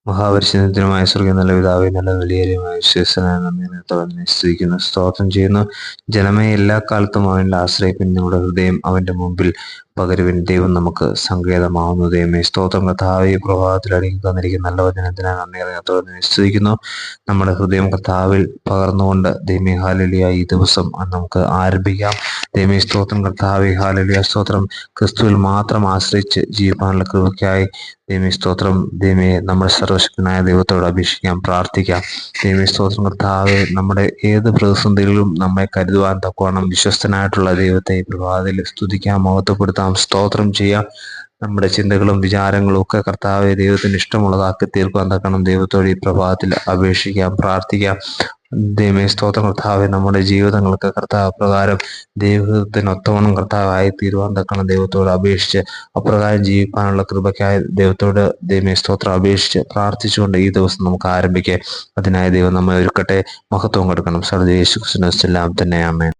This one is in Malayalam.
മഹാപരിശുദ്ധമായ സ്വർഗ്ഗ നല്ല പിതാവേ, നല്ല വലിയമായ വിശ്വസനായ നന്ദി സ്തുതിക്കുന്നു, സ്തോത്രം ചെയ്യുന്നു. ജനമേ, എല്ലാ കാലത്തും അവനിൽ ആശ്രയിപ്പിൻ. നമ്മുടെ ഹൃദയം അവന്റെ മുമ്പിൽ പകരുവിൻ. ദൈവം നമുക്ക് സങ്കേതമാവുന്നു. ദൈവമേ സ്തോത്രം. കർത്താവേ, പ്രഭാതത്തിൽ അടിയിൽ തന്നിരിക്കുന്ന നല്ല വചനത്തിനായി നന്ദി സ്തുതിക്കുന്നു. നമ്മുടെ ഹൃദയം കർത്താവിൽ പകർന്നുകൊണ്ട് ദൈവമേ ഹല്ലേലൂയ, ഈ ദിവസം നമുക്ക് ആരംഭിക്കാം. ദൈവമേ സ്തോത്രം. കർത്താവേ ഹല്ലേലൂയ, സ്തോത്രം. ക്രിസ്തുവിൽ മാത്രം ആശ്രയിച്ച് ജീവിക്കാനുള്ള കൃപയ്ക്കായി ദൈവമേ സ്തോത്രം. ദൈവമേ, നമ്മുടെ സർവശക്തനായ ദൈവത്തോട് അപേക്ഷിക്കാം, പ്രാർത്ഥിക്കാം. ദൈവമേ സ്തോത്രം. കർത്താവേ, നമ്മുടെ ഏത് പ്രതിസന്ധികളിലും നമ്മെ കരുതുവാൻ തക്കവണ്ണം വിശ്വസ്തനായിട്ടുള്ള ദൈവത്തെ ഈ പ്രഭാതത്തിൽ സ്തുതിക്കാം, മഹത്വപ്പെടുത്താം, സ്തോത്രം ചെയ്യാം. നമ്മുടെ ചിന്തകളും വിചാരങ്ങളും ഒക്കെ കർത്താവെ ദൈവത്തിന് ഇഷ്ടമുള്ളതാക്കി തീർക്കുവാൻ തക്കണം ദൈവത്തോട് ഈ പ്രഭാതത്തിൽ അപേക്ഷിക്കാം, പ്രാർത്ഥിക്കാം. ദൈവമേ സ്തോത്രം. കർത്താവെ, നമ്മുടെ ജീവിതങ്ങൾക്ക് കർത്താവ് അപ്രകാരം ദൈവത്തിന് ഒത്തവണ്ണം കർത്താവായി തീരുവാൻ തക്കണം ദൈവത്തോട് അപേക്ഷിച്ച് അപ്രകാരം ജീവിക്കാനുള്ള കൃപയ്ക്കായി ദൈവത്തോട് ദൈവമേ സ്തോത്രം അപേക്ഷിച്ച് പ്രാർത്ഥിച്ചുകൊണ്ട് ഈ ദിവസം നമുക്ക് ആരംഭിക്കാം. അതിനായി ദൈവം നമ്മെ ഒരുക്കട്ടെ. മഹത്വം കൊടുക്കണം. സർവ്വ യേശു ക്രിസ്തുവിൻ നാമത്തിൽ തന്നെ ആമേൻ.